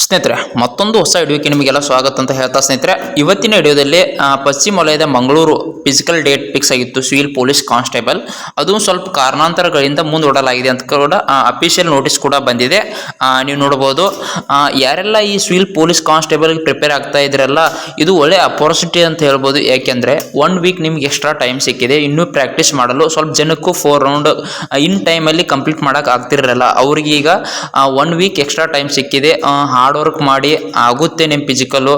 ಸ್ನೇಹಿತರೆ ಮತ್ತೊಂದು ಹೊಸ ವಿಡಿಯೋಕ್ಕೆ ನಿಮಗೆಲ್ಲ ಸ್ವಾಗತ ಅಂತ ಹೇಳ್ತಾ ಸ್ನೇಹಿತರೆ, ಇವತ್ತಿನ ವಿಡಿಯೋದಲ್ಲಿ ಪಶ್ಚಿಮ ವಲಯದ ಮಂಗಳೂರು ಫಿಸಿಕಲ್ ಡೇಟ್ ಫಿಕ್ಸ್ ಆಗಿತ್ತು ಸಿವಿಲ್ ಪೊಲೀಸ್ ಕಾನ್ಸ್ಟೇಬಲ್. ಅದು ಸ್ವಲ್ಪ ಕಾರಣಾಂತರಗಳಿಂದ ಮುಂದೂಡಲಾಗಿದೆ ಅಂತ ಕೂಡ ಅಫಿಷಿಯಲ್ ನೋಟಿಸ್ ಕೂಡ ಬಂದಿದೆ. ನೀವು ನೋಡಬಹುದು, ಯಾರೆಲ್ಲ ಈ ಸಿವಿಲ್ ಪೊಲೀಸ್ ಕಾನ್ಸ್ಟೇಬಲ್ ಪ್ರಿಪೇರ್ ಆಗ್ತಾ ಇದ್ರಲ್ಲ, ಇದು ಒಳ್ಳೆ ಅಪರ್ಚುನಿಟಿ ಅಂತ ಹೇಳ್ಬೋದು. ಯಾಕೆಂದ್ರೆ 1 ವೀಕ್ ನಿಮ್ಗೆ ಎಕ್ಸ್ಟ್ರಾ ಟೈಮ್ ಸಿಕ್ಕಿದೆ ಇನ್ನೂ ಪ್ರಾಕ್ಟೀಸ್ ಮಾಡಲು. ಸ್ವಲ್ಪ ಜನಕ್ಕೂ 4 ರೌಂಡ್ ಇನ್ ಟೈಮಲ್ಲಿ ಕಂಪ್ಲೀಟ್ ಮಾಡಕ್ ಆಗ್ತಿರಲ್ಲ, ಅವ್ರಿಗೆ ಈಗ 1 ವೀಕ್ ಎಕ್ಸ್ಟ್ರಾ ಟೈಮ್ ಸಿಕ್ಕಿದೆ. ಹಾರ್ಡ್ ವರ್ಕ್ ಮಾಡಿ ಆಗುತ್ತೆ ನಿಮ್ಮ ಫಿಸಿಕಲ್ಲು.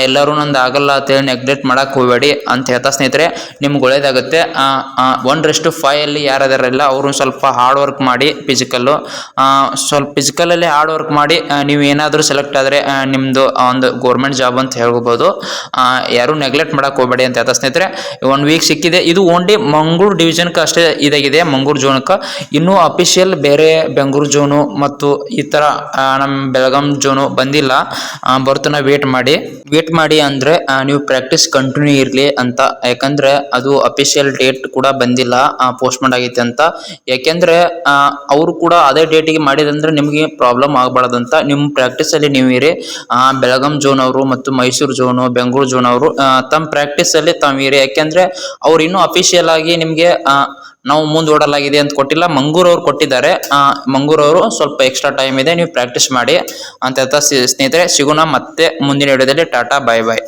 ಎಲ್ಲರೂ ನಂದು ಆಗಲ್ಲ ಅಂತೇಳಿ ನೆಗ್ಲೆಕ್ಟ್ ಮಾಡಕ್ಕೆ ಹೋಗಬೇಡಿ ಅಂತ ಹೇಳ್ತಾ ಸ್ನೇಹಿತರೆ, ನಿಮ್ಗೆ ಒಳ್ಳೇದಾಗುತ್ತೆ. 1:5 ಅಲ್ಲಿ ಯಾರದಾರಲ್ಲ ಅವರು ಸ್ವಲ್ಪ ಹಾರ್ಡ್ ವರ್ಕ್ ಮಾಡಿ ಫಿಸಿಕಲ್ಲು, ಸ್ವಲ್ಪ ಫಿಸಿಕಲಲ್ಲಿ ಹಾರ್ಡ್ ವರ್ಕ್ ಮಾಡಿ ನೀವು ಏನಾದರೂ ಸೆಲೆಕ್ಟ್ ಆದರೆ ನಿಮ್ಮದು ಒಂದು ಗೌರ್ಮೆಂಟ್ ಜಾಬ್ ಅಂತ ಹೇಳ್ಬೋದು. ಯಾರು ನೆಗ್ಲೆಕ್ಟ್ ಮಾಡಕ್ಕೆ ಹೋಗಬೇಡಿ ಅಂತ ಹೇಳ್ತಾ ಸ್ನೇಹಿತರೆ, 1 ವೀಕ್ ಸಿಕ್ಕಿದೆ. ಇದು ಓನ್ಲಿ ಮಂಗಳೂರು ಡಿವಿಷನ್ಗೆ ಅಷ್ಟೇ ಇದಾಗಿದೆ, ಮಂಗಳೂರು ಝೋನ್ಗೆ. ಇನ್ನೂ ಅಫಿಷಿಯಲ್ ಬೇರೆ ಬೆಂಗಳೂರು ಝೋನು ಮತ್ತು ಈ ಥರ ನಮ್ಮ ಬೆಳಗಾಂ ಝೋನು ಬಂದಿಲ್ಲ. ಬರ್ತನ ವೇಟ್ ಮಾಡಿ ಅಂದ್ರೆ ನೀವು ಪ್ರಾಕ್ಟೀಸ್ ಕಂಟಿನ್ಯೂ ಇರಲಿ ಅಂತ. ಯಾಕಂದ್ರೆ ಅದು ಅಫಿಷಿಯಲ್ ಡೇಟ್ ಕೂಡ ಬಂದಿಲ್ಲ, ಪೋಸ್ಟ್ಪೋನ್ ಆಗೈತೆ ಅಂತ. ಯಾಕೆಂದ್ರೆ ಅವರು ಕೂಡ ಅದೇ ಡೇಟಿಗೆ ಮಾಡಿದಂದ್ರೆ ನಿಮಗೆ ಪ್ರಾಬ್ಲಮ್ ಆಗಬಾರ್ದಂತ ನಿಮ್ಮ ಪ್ರಾಕ್ಟೀಸ್ ಅಲ್ಲಿ ನೀವು ಇರಿ. ಬೆಳಗಾಂ ಝೋನ್ ಅವರು ಮತ್ತು ಮೈಸೂರು ಝೋನು, ಬೆಂಗಳೂರು ಝೋನ್ ಅವರು ತಮ್ಮ ಪ್ರಾಕ್ಟೀಸ್ ಅಲ್ಲಿ ತಾವು ಇರಿ. ಯಾಕೆಂದ್ರೆ ಅವ್ರು ಇನ್ನೂ ಅಫಿಷಿಯಲ್ ಆಗಿ ನಿಮ್ಗೆ ನಾವು ಮುಂದೂಡಲಾಗಿದೆ ಅಂತ ಕೊಟ್ಟಿಲ್ಲ, ಮಂಗಳೂರು ಅವ್ರು ಕೊಟ್ಟಿದ್ದಾರೆ. ಮಂಗಳೂರು ಅವರು ಸ್ವಲ್ಪ ಎಕ್ಸ್ಟ್ರಾ ಟೈಮ್ ಇದೆ, ನೀವು ಪ್ರಾಕ್ಟೀಸ್ ಮಾಡಿ ಅಂತ ಹೇಳ್ತಾ ಸ್ನೇಹಿತರೆ, ಸಿಗೋಣ ಮತ್ತೆ ಮುಂದಿನ ವಿಡಿಯೋದಲ್ಲಿ. ಟಾಟಾ, ಬಾಯ್ ಬಾಯ್.